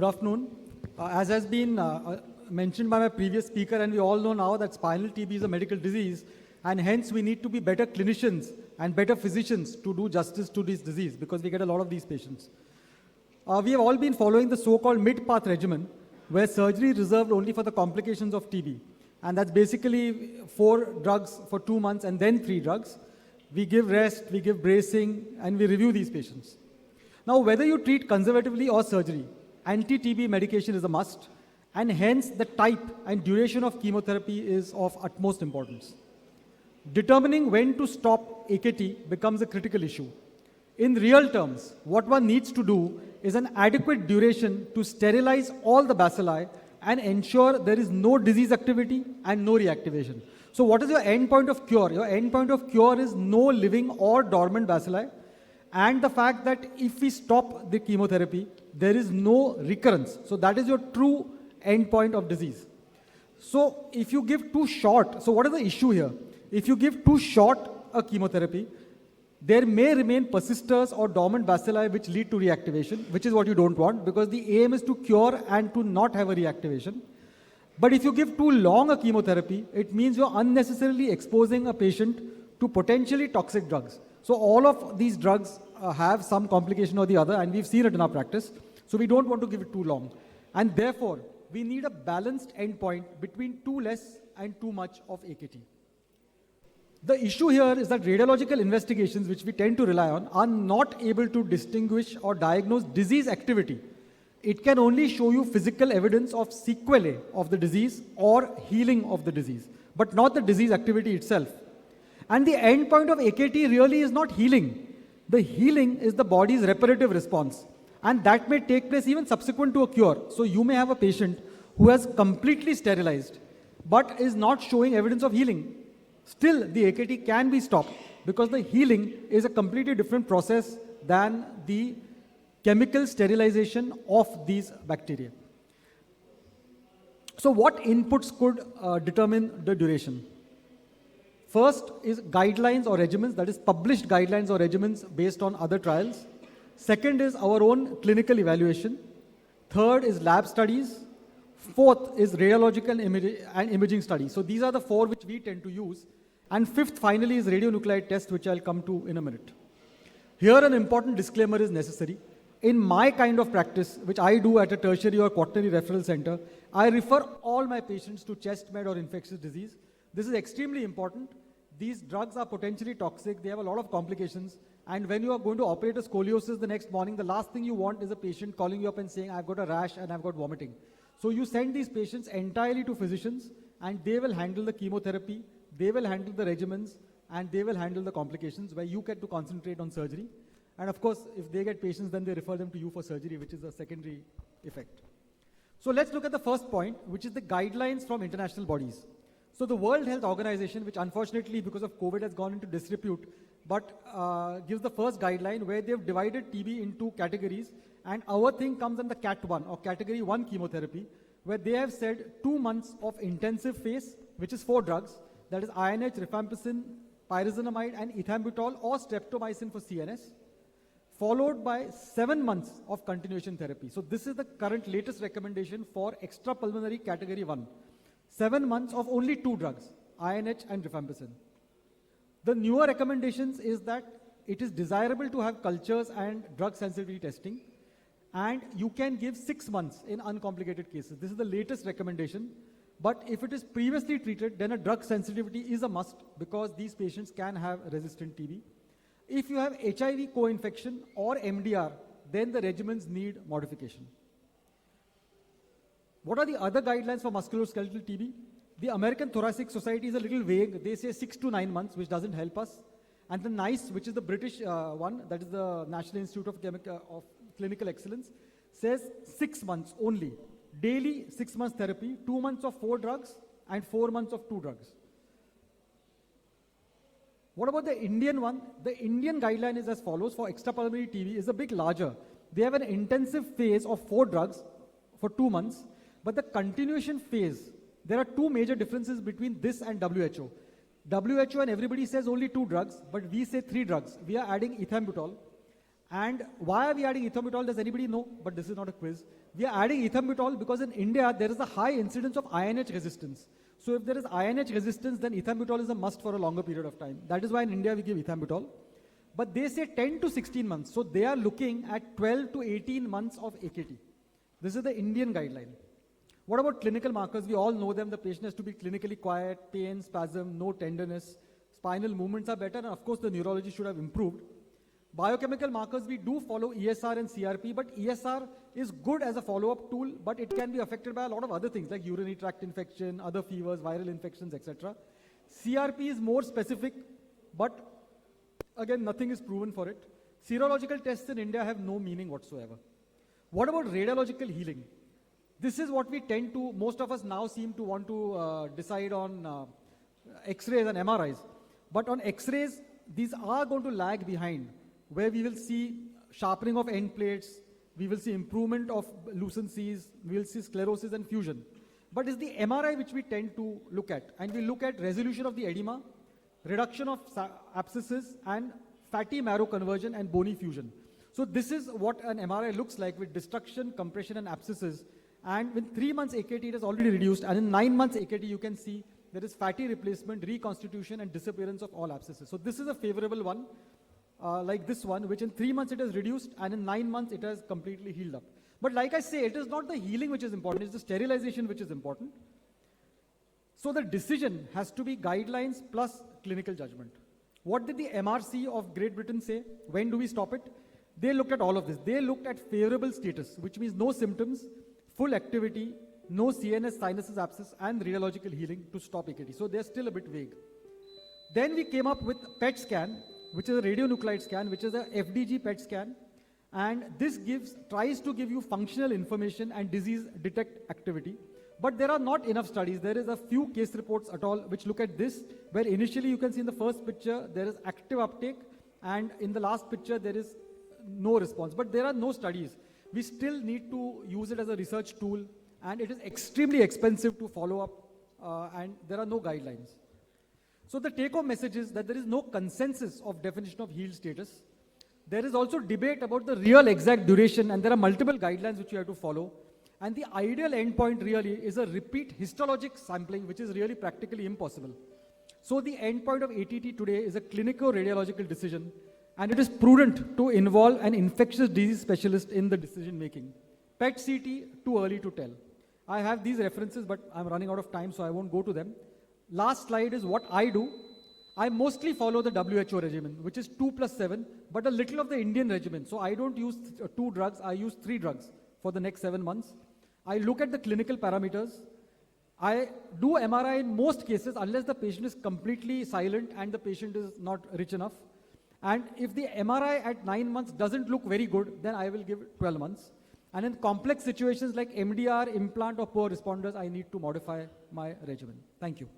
afternoon. As has been mentioned by my previous speaker, and we all know now that spinal TB is a medical disease, and hence we need to be better clinicians and better physicians to do justice to this disease, because we get a lot of these patients. We have all been following the so-called mid-path regimen, where surgery is reserved only for the complications of TB. And that's basically 4 drugs for 2 months and then 3 drugs. We give rest, we give bracing, and we review these patients. Now, whether you treat conservatively or surgery, anti-TB medication is a must, and hence the type and duration of chemotherapy is of utmost importance. Determining when to stop AKT becomes a critical issue. In real terms, what one needs to do is an adequate duration to sterilize all the bacilli and ensure there is no disease activity and no reactivation. So what is your endpoint of cure? Your endpoint of cure is no living or dormant bacilli, and the fact that if we stop the chemotherapy, there is no recurrence. So that is your true endpoint of disease. So if you give too short, so what is the issue here? If you give too short a chemotherapy, there may remain persisters or dormant bacilli which lead to reactivation, which is what you don't want, because the aim is to cure and to not have a reactivation. But if you give too long a chemotherapy, it means you're unnecessarily exposing a patient to potentially toxic drugs. So all of these drugs have some complication or the other, and we've seen it in our practice. So we don't want to give it too long. And therefore, we need a balanced endpoint between too less and too much of AKT. The issue here is that radiological investigations, which we tend to rely on, are not able to distinguish or diagnose disease activity. It can only show you physical evidence of sequelae of the disease or healing of the disease, but not the disease activity itself. And the endpoint of AKT really is not healing. The healing is the body's reparative response, and that may take place even subsequent to a cure. So you may have a patient who has completely sterilized, but is not showing evidence of healing. Still, the AKT can be stopped because the healing is a completely different process than the chemical sterilization of these bacteria. So what inputs could determine the duration? First is guidelines or regimens, that is published guidelines or regimens based on other trials. Second is our own clinical evaluation. Third is lab studies. Fourth is radiological and imaging studies. So these are the 4 which we tend to use. And fifth, finally, is radionuclide test, which I'll come to in a minute. Here, an important disclaimer is necessary. In my kind of practice, which I do at a tertiary or quaternary referral center, I refer all my patients to chest med or infectious disease. This is extremely important. These drugs are potentially toxic. They have a lot of complications. And when you are going to operate a scoliosis the next morning, the last thing you want is a patient calling you up and saying, I've got a rash and I've got vomiting. So you send these patients entirely to physicians, and they will handle the chemotherapy, they will handle the regimens, and they will handle the complications, where you get to concentrate on surgery. And of course, if they get patients, then they refer them to you for surgery, which is a secondary effect. So let's look at the first point, which is the guidelines from international bodies. So the World Health Organization, which unfortunately because of COVID has gone into disrepute, but gives the first guideline where they've divided TB into categories, and our thing comes in the CAT1 or category 1 chemotherapy, where they have said 2 months of intensive phase, which is 4 drugs, that is INH, rifampicin, pyrazinamide, and ethambutol or streptomycin for CNS, followed by 7 months of continuation therapy. So this is the current latest recommendation for extrapulmonary category 1. 7 months of only 2 drugs, INH and rifampicin. The newer recommendations is that it is desirable to have cultures and drug sensitivity testing, and you can give 6 months in uncomplicated cases. This is the latest recommendation. But if it is previously treated, then a drug sensitivity is a must, because these patients can have resistant TB. If you have HIV co-infection or MDR, then the regimens need modification. What are the other guidelines for musculoskeletal TB? The American Thoracic Society is a little vague. They say 6 to 9 months, which doesn't help us. And the NICE, which is the British one, that is the National Institute of Clinical Excellence, says 6 months only. Daily 6 months therapy, 2 months of 4 drugs, and 4 months of 2 drugs. What about the Indian one? The Indian guideline is as follows. For extrapulmonary TB is a bit larger. They have an intensive phase of 4 drugs for 2 months, but the continuation phase, there are 2 major differences between this and WHO. WHO and everybody says only 2 drugs, but we say 3 drugs. We are adding ethambutol, And why are we adding ethambutol? Does anybody know? But this is not a quiz. We are adding ethambutol because in India, there is a high incidence of INH resistance. So if there is INH resistance, then ethambutol is a must for a longer period of time. That is why in India we give ethambutol. But they say 10 to 16 months. So they are looking at 12 to 18 months of AKT. This is the Indian guideline. What about clinical markers? We all know them. The patient has to be clinically quiet, pain, spasm, no tenderness. Spinal movements are better, and of course the neurology should have improved. Biochemical markers, we do follow ESR and CRP, but ESR is good as a follow-up tool, but it can be affected by a lot of other things like urinary tract infection, other fevers, viral infections, etc. CRP is more specific, but again, nothing is proven for it. Serological tests in India have no meaning whatsoever. What about radiological healing? This is what we tend to, most of us now seem to want to decide on X-rays and MRIs. But on X-rays, these are going to lag behind, where we will see sharpening of end plates, we will see improvement of lucencies, we will see sclerosis and fusion. But it's the MRI which we tend to look at. And we look at resolution of the edema, reduction of abscesses, and fatty marrow conversion and bony fusion. So this is what an MRI looks like with destruction, compression, and abscesses. And with 3 months AKT, it is already reduced. And in 9 months AKT, you can see there is fatty replacement, reconstitution, and disappearance of all abscesses. So this is a favorable one, like this one, which in 3 months it has reduced, and in 9 months it has completely healed up. But like I say, it is not the healing which is important, it's the sterilization which is important. So the decision has to be guidelines plus clinical judgment. What did the MRC of Great Britain say? When do we stop it? They looked at all of this. They looked at favorable status, which means no symptoms, full activity, no CNS sinuses abscess, and radiological healing to stop AKT. So they're still a bit vague. Then we came up with PET scan, which is a radionuclide scan, which is a FDG PET scan. And this tries to give you functional information and disease detect activity. But there are not enough studies. There is a few case reports at all which look at this, where initially you can see in the first picture, there is active uptake, and in the last picture, there is no response. But there are no studies. We still need to use it as a research tool, and it is extremely expensive to follow up, and there are no guidelines. So the take-home message is that there is no consensus of definition of healed status. There is also debate about the real exact duration, and there are multiple guidelines which you have to follow. And the ideal endpoint really is a repeat histologic sampling, which is really practically impossible. So the endpoint of ATT today is a clinico-radiological decision, and it is prudent to involve an infectious disease specialist in the decision making. PET CT, too early to tell. I have these references, but I'm running out of time, so I won't go to them. Last slide is what I do. I mostly follow the WHO regimen, which is 2+7, but a little of the Indian regimen. So I don't use 2 drugs, I use 3 drugs for the next 7 months. I look at the clinical parameters. I do MRI in most cases unless the patient is completely silent and the patient is not rich enough. And if the MRI at 9 months doesn't look very good, then I will give 12 months. And in complex situations like MDR, implant, or poor responders, I need to modify my regimen. Thank you.